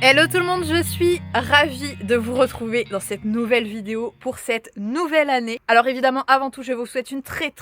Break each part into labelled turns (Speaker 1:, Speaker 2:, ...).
Speaker 1: Hello tout le monde, je suis ravie de vous retrouver dans cette nouvelle vidéo pour cette nouvelle année. Alors évidemment, avant tout, je vous souhaite une très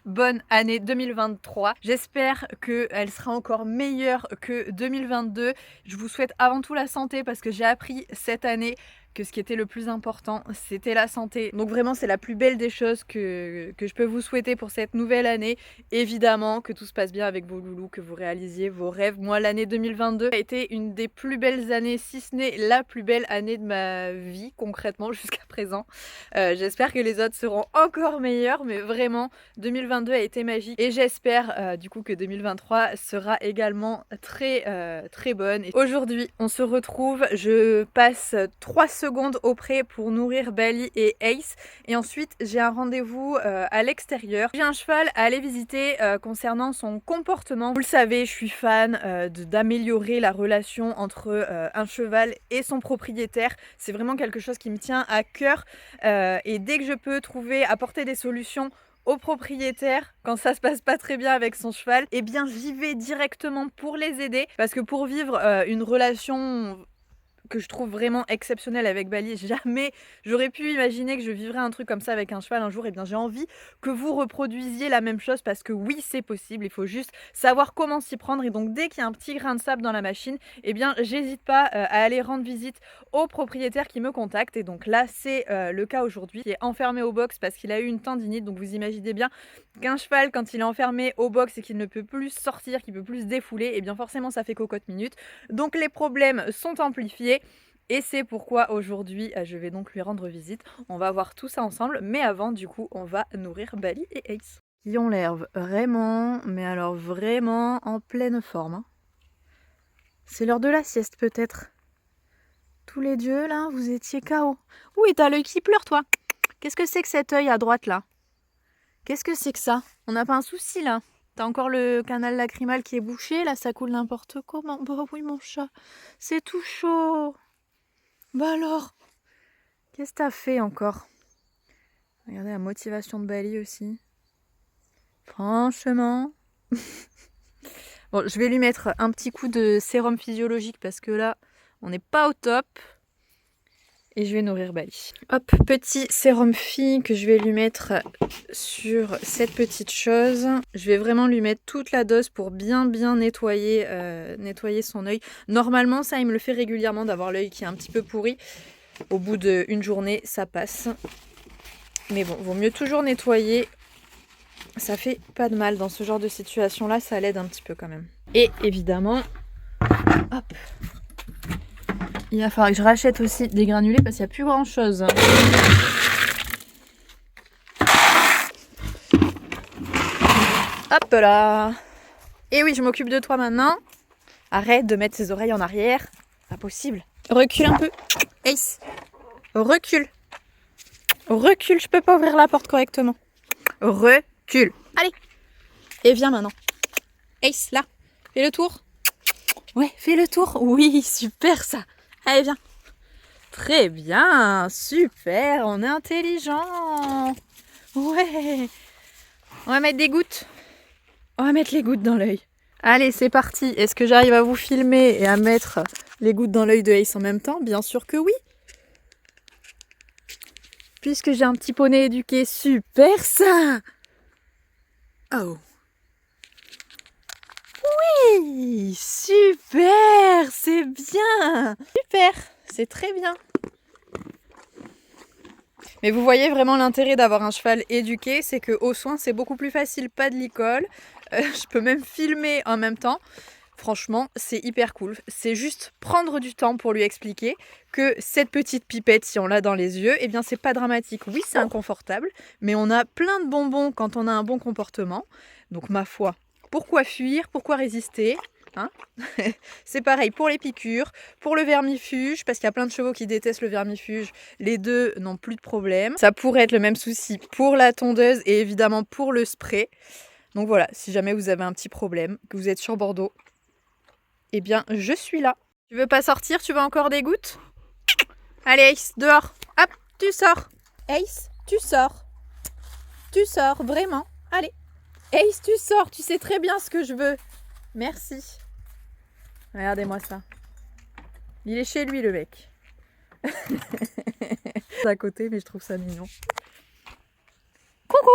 Speaker 1: bonne année 2023. J'espère qu'elle sera encore meilleure que 2022. Je vous souhaite avant tout la santé parce que j'ai appris cette année que ce qui était le plus important, c'était la santé. Donc vraiment, c'est la plus belle des choses que je peux vous souhaiter pour cette nouvelle année. Évidemment, que tout se passe bien avec vos loulous, que vous réalisiez vos rêves. Moi, l'année 2022 a été une des plus belles années, si ce n'est la plus belle année de ma vie, concrètement, jusqu'à présent. J'espère que les autres seront encore meilleurs, mais vraiment, 2022 a été magique. Et j'espère du coup que 2023 sera également très bonne. Et aujourd'hui, on se retrouve, je passe 3 secondes auprès pour nourrir Bali et Ace. Et ensuite, j'ai un rendez-vous à l'extérieur. J'ai un cheval à aller visiter concernant son comportement. Vous le savez, je suis fan d'améliorer la relation entre un cheval et son propriétaire. C'est vraiment quelque chose qui me tient à cœur. Et dès que je peux apporter des solutions au propriétaire quand ça se passe pas très bien avec son cheval, eh bien j'y vais directement pour les aider. Parce que pour vivre une relation que je trouve vraiment exceptionnel avec Bali. Jamais j'aurais pu imaginer que je vivrais un truc comme ça avec un cheval un jour. Et bien j'ai envie que vous reproduisiez la même chose parce que oui, c'est possible. Il faut juste savoir comment s'y prendre. Et donc dès qu'il y a un petit grain de sable dans la machine, eh bien j'hésite pas à aller rendre visite au propriétaire qui me contacte. Et donc là, c'est le cas aujourd'hui. Il est enfermé au box parce qu'il a eu une tendinite. Donc vous imaginez bien qu'un cheval, quand il est enfermé au box et qu'il ne peut plus sortir, qu'il peut plus se défouler, et bien forcément ça fait cocotte minute. Donc les problèmes sont amplifiés. Et c'est pourquoi aujourd'hui, je vais donc lui rendre visite. On va voir tout ça ensemble. Mais avant, du coup, on va nourrir Bali et Ace. Qui ont l'air vraiment, mais alors vraiment en pleine forme. Hein. C'est l'heure de la sieste peut-être. Tous les dieux, là, vous étiez KO. Oui, t'as l'œil qui pleure, toi. Qu'est-ce que c'est que cet œil à droite, là? Qu'est-ce que c'est que ça? On n'a pas un souci, là? T'as encore le canal lacrymal qui est bouché, là, ça coule n'importe comment. Bah oui, mon chat, c'est tout chaud. Bah alors, qu'est-ce que t'as fait encore? Regardez la motivation de Bali aussi. Franchement. Bon, je vais lui mettre un petit coup de sérum physiologique parce que là, on n'est pas au top. Et je vais nourrir Bali. Hop, petit sérum phi que je vais lui mettre sur cette petite chose. Je vais vraiment lui mettre toute la dose pour bien nettoyer, nettoyer son œil. Normalement, ça, il me le fait régulièrement d'avoir l'œil qui est un petit peu pourri. Au bout d'une journée, ça passe. Mais bon, vaut mieux toujours nettoyer. Ça fait pas de mal dans ce genre de situation-là, ça l'aide un petit peu quand même. Et évidemment, hop, il va falloir que je rachète aussi des granulés parce qu'il n'y a plus grand-chose. Hop là. Et oui, je m'occupe de toi maintenant. Arrête de mettre ses oreilles en arrière. Pas possible. Recule un peu. Ace. Recule. Recule, je peux pas ouvrir la porte correctement. Recule. Allez. Et viens maintenant. Ace, là. Fais le tour. Ouais, fais le tour. Oui, super ça. Allez, viens. Très bien. Super. On est intelligent. Ouais. On va mettre des gouttes. On va mettre les gouttes dans l'œil. Allez, c'est parti. Est-ce que j'arrive à vous filmer et à mettre les gouttes dans l'œil de Ace en même temps? Bien sûr que oui. Puisque j'ai un petit poney éduqué. Super ça. Oh. Oui, super, c'est bien. Super, c'est très bien. Mais vous voyez vraiment l'intérêt d'avoir un cheval éduqué, c'est qu'au soin, c'est beaucoup plus facile, pas de licol. Je peux même filmer en même temps. Franchement, c'est hyper cool. C'est juste prendre du temps pour lui expliquer que cette petite pipette, si on l'a dans les yeux, eh bien c'est pas dramatique. Oui, c'est inconfortable, mais on a plein de bonbons quand on a un bon comportement. Donc ma foi, pourquoi fuir? Pourquoi résister? Hein? C'est pareil pour les piqûres, pour le vermifuge, parce qu'il y a plein de chevaux qui détestent le vermifuge. Les deux n'ont plus de problème. Ça pourrait être le même souci pour la tondeuse et évidemment pour le spray. Donc voilà, si jamais vous avez un petit problème, que vous êtes sur Bordeaux, eh bien, je suis là. Tu veux pas sortir? Tu veux encore des gouttes? Allez, Ace, dehors. Hop, tu sors. Ace, tu sors. Tu sors, vraiment. Allez. Ace, tu sors. Tu sais très bien ce que je veux. Merci. Regardez-moi ça. Il est chez lui le mec. C'est à côté mais je trouve ça mignon. Coucou.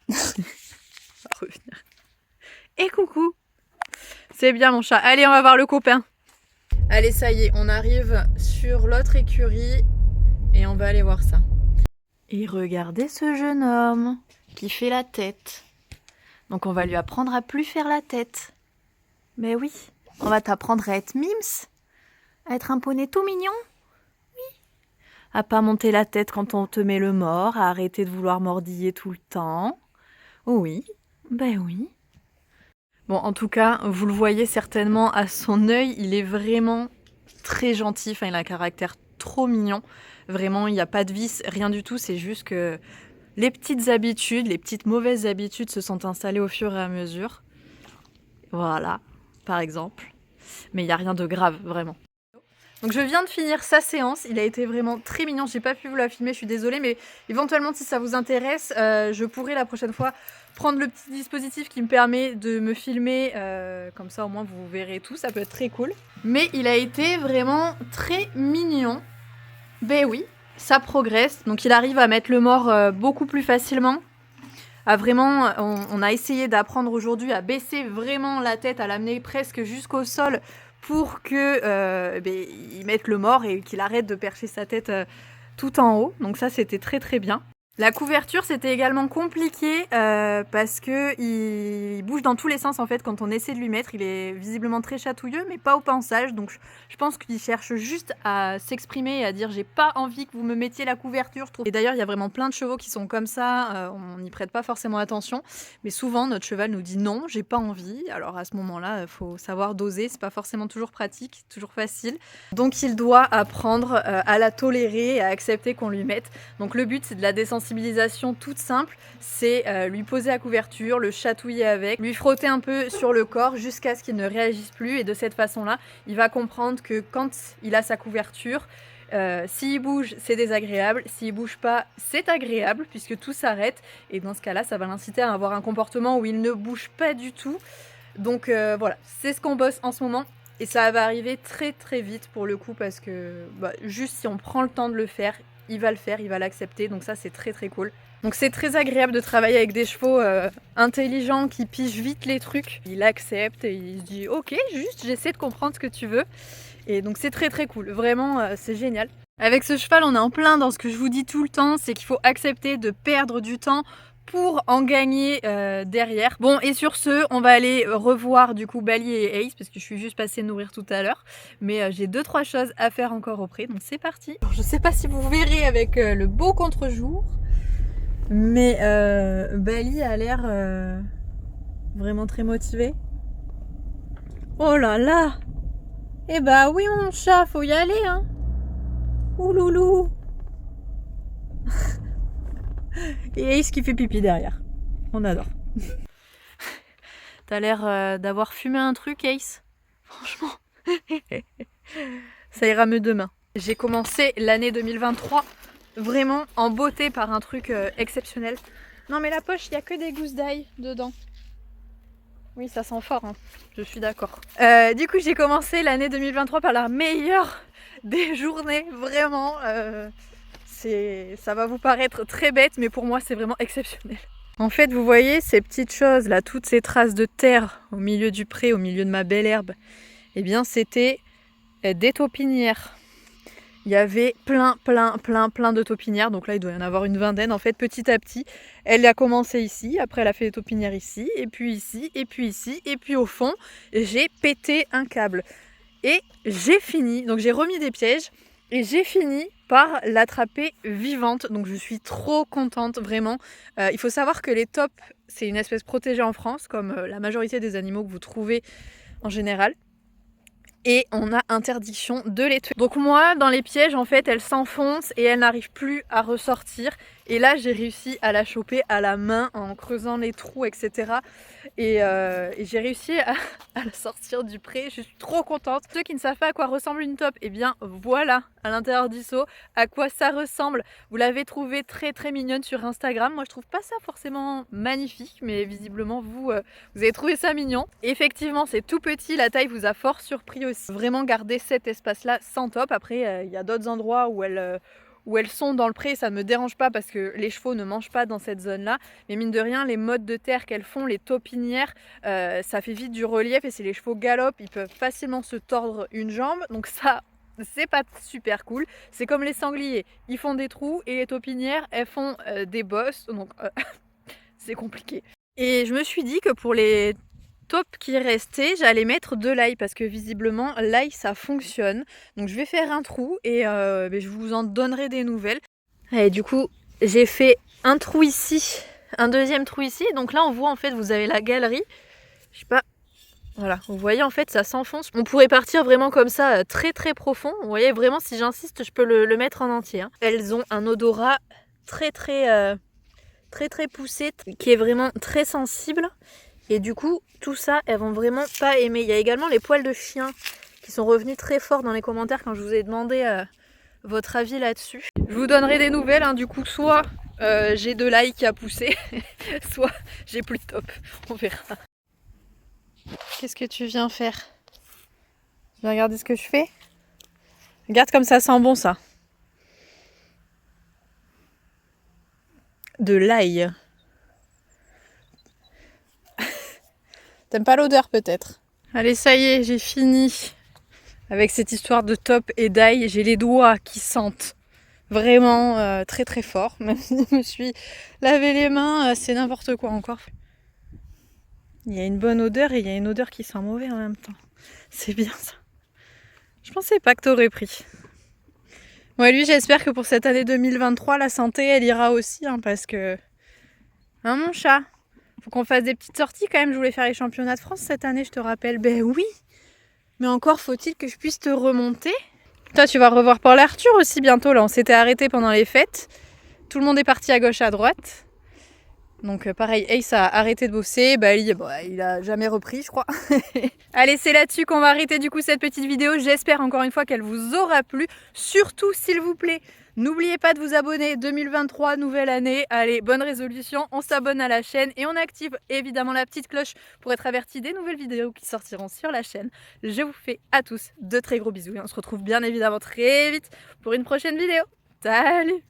Speaker 1: On va revenir. Et coucou. C'est bien mon chat. Allez, on va voir le copain. Allez, ça y est, on arrive sur l'autre écurie et on va aller voir ça. Et regardez ce jeune homme qui fait la tête. Donc on va lui apprendre à plus faire la tête. Mais oui, on va t'apprendre à être mims, à être un poney tout mignon. Oui. À pas monter la tête quand on te met le mort, à arrêter de vouloir mordiller tout le temps. Oui, ben oui. Bon, en tout cas, vous le voyez certainement à son œil, il est vraiment très gentil. Enfin, il a un caractère trop mignon. Vraiment, il n'y a pas de vice, rien du tout. C'est juste que les petites habitudes, les petites mauvaises habitudes se sont installées au fur et à mesure. Voilà, par exemple. Mais il n'y a rien de grave, vraiment. Donc je viens de finir sa séance, il a été vraiment très mignon, j'ai pas pu vous la filmer, je suis désolée, mais éventuellement si ça vous intéresse, je pourrais la prochaine fois prendre le petit dispositif qui me permet de me filmer, comme ça au moins vous verrez tout, ça peut être très cool. Mais il a été vraiment très mignon, ben oui, ça progresse, donc il arrive à mettre le mort beaucoup plus facilement. On a essayé d'apprendre aujourd'hui à baisser vraiment la tête, à l'amener presque jusqu'au sol pour que il mette le mort et qu'il arrête de percher sa tête tout en haut. Donc ça, c'était très très bien. La couverture, c'était également compliqué parce que il bouge dans tous les sens en fait quand on essaie de lui mettre. Il est visiblement très chatouilleux, mais pas au pinçage. Donc je pense qu'il cherche juste à s'exprimer et à dire j'ai pas envie que vous me mettiez la couverture. Je trouve. Et d'ailleurs, il y a vraiment plein de chevaux qui sont comme ça. On n'y prête pas forcément attention, mais souvent notre cheval nous dit non, j'ai pas envie. Alors à ce moment-là, il faut savoir doser. C'est pas forcément toujours pratique, toujours facile. Donc il doit apprendre à la tolérer et à accepter qu'on lui mette. Donc le but, c'est de la désensibilisation toute simple, c'est lui poser la couverture, le chatouiller avec, lui frotter un peu sur le corps jusqu'à ce qu'il ne réagisse plus et de cette façon-là, il va comprendre que quand il a sa couverture, s'il bouge, c'est désagréable, s'il bouge pas, c'est agréable puisque tout s'arrête et dans ce cas-là, ça va l'inciter à avoir un comportement où il ne bouge pas du tout. Donc voilà, c'est ce qu'on bosse en ce moment. Et ça va arriver très très vite pour le coup parce que juste si on prend le temps de le faire, il va le faire, il va l'accepter, donc ça c'est très très cool. Donc c'est très agréable de travailler avec des chevaux intelligents qui pigent vite les trucs. Il accepte et il se dit ok, juste j'essaie de comprendre ce que tu veux. Et donc c'est très très cool, vraiment c'est génial. Avec ce cheval on est en plein dans ce que je vous dis tout le temps, c'est qu'il faut accepter de perdre du temps pour en gagner derrière. Bon, et sur ce, on va aller revoir du coup Bali et Ace parce que je suis juste passée nourrir tout à l'heure. Mais j'ai 2-3 choses à faire encore auprès, donc c'est parti. Alors, je sais pas si vous verrez avec le beau contre-jour, mais Bali a l'air vraiment très motivé. Oh là là! Eh bah oui mon chat, faut y aller hein! Ouloulou! Et Ace qui fait pipi derrière. On adore. T'as l'air d'avoir fumé un truc, Ace. Franchement. Ça ira mieux demain. J'ai commencé l'année 2023 vraiment en beauté par un truc exceptionnel. Non mais la poche, il n'y a que des gousses d'ail dedans. Oui, ça sent fort, hein. Je suis d'accord. Du coup, j'ai commencé l'année 2023 par la meilleure des journées. Vraiment. Ça va vous paraître très bête, mais pour moi, c'est vraiment exceptionnel. En fait, vous voyez ces petites choses là, toutes ces traces de terre au milieu du pré, au milieu de ma belle herbe, eh bien, c'était des taupinières. Il y avait plein de taupinières, donc là, il doit y en avoir une vingtaine. En fait, petit à petit, elle a commencé ici, après elle a fait des taupinières ici, et puis ici, et puis ici, et puis au fond, j'ai pété un câble. Et j'ai fini, donc j'ai remis des pièges, et j'ai fini par l'attraper vivante. Donc je suis trop contente, vraiment. Il faut savoir que les taupes, c'est une espèce protégée en France, comme la majorité des animaux que vous trouvez en général. Et on a interdiction de les tuer. Donc moi, dans les pièges, en fait, elles s'enfoncent et elles n'arrivent plus à ressortir. Et là j'ai réussi à la choper à la main en creusant les trous, etc. Et j'ai réussi à la sortir du pré. Je suis trop contente. Ceux qui ne savent pas à quoi ressemble une taupe, eh bien voilà à l'intérieur du seau à quoi ça ressemble. Vous l'avez trouvée très très mignonne sur Instagram. Moi je trouve pas ça forcément magnifique, mais visiblement vous avez trouvé ça mignon. Et effectivement c'est tout petit, la taille vous a fort surpris aussi. Vraiment garder cet espace là sans taupe. Après il y a d'autres endroits où elles sont dans le pré, ça ne me dérange pas parce que les chevaux ne mangent pas dans cette zone-là. Mais mine de rien, les mottes de terre qu'elles font, les taupinières, ça fait vite du relief et si les chevaux galopent, ils peuvent facilement se tordre une jambe. Donc ça, c'est pas super cool. C'est comme les sangliers, ils font des trous et les taupinières, elles font des bosses. Donc c'est compliqué. Et je me suis dit que pour les taupes qui restaient, j'allais mettre de l'ail parce que visiblement l'ail ça fonctionne. Donc je vais faire un trou et je vous en donnerai des nouvelles. Et du coup j'ai fait un trou ici, un deuxième trou ici. Donc là on voit en fait vous avez la galerie. Je sais pas, voilà, vous voyez en fait ça s'enfonce. On pourrait partir vraiment comme ça très très profond. Vous voyez vraiment si j'insiste je peux le mettre en entier. Hein. Elles ont un odorat très poussé qui est vraiment très sensible. Et du coup, tout ça, elles vont vraiment pas aimer. Il y a également les poils de chien qui sont revenus très fort dans les commentaires quand je vous ai demandé votre avis là-dessus. Je vous donnerai des nouvelles, hein, du coup, soit j'ai de l'ail qui a poussé, soit j'ai plus de top. On verra. Qu'est-ce que tu viens faire? Tu viens regarder ce que je fais? Regarde comme ça sent bon, ça. De l'ail. T'aimes pas l'odeur peut-être? Allez, ça y est, j'ai fini avec cette histoire de top et d'ail. J'ai les doigts qui sentent vraiment très très fort. Même si je me suis lavé les mains, c'est n'importe quoi encore. Il y a une bonne odeur et il y a une odeur qui sent mauvais en même temps. C'est bien ça. Je pensais pas que t'aurais pris. Bon, et lui, j'espère que pour cette année 2023, la santé, elle ira aussi, hein, parce que... Hein, mon chat? Faut qu'on fasse des petites sorties quand même. Je voulais faire les championnats de France cette année, je te rappelle. Ben oui. Mais encore faut-il que je puisse te remonter. Toi, tu vas revoir Paul Arthur aussi bientôt. Là, on s'était arrêté pendant les fêtes. Tout le monde est parti à gauche, à droite. Donc pareil, Ace a arrêté de bosser. Bali, il a jamais repris, je crois. Allez, c'est là-dessus qu'on va arrêter du coup cette petite vidéo. J'espère encore une fois qu'elle vous aura plu. Surtout, s'il vous plaît, n'oubliez pas de vous abonner. 2023, nouvelle année. Allez, bonne résolution. On s'abonne à la chaîne et on active évidemment la petite cloche pour être averti des nouvelles vidéos qui sortiront sur la chaîne. Je vous fais à tous de très gros bisous et on se retrouve bien évidemment très vite pour une prochaine vidéo. Salut!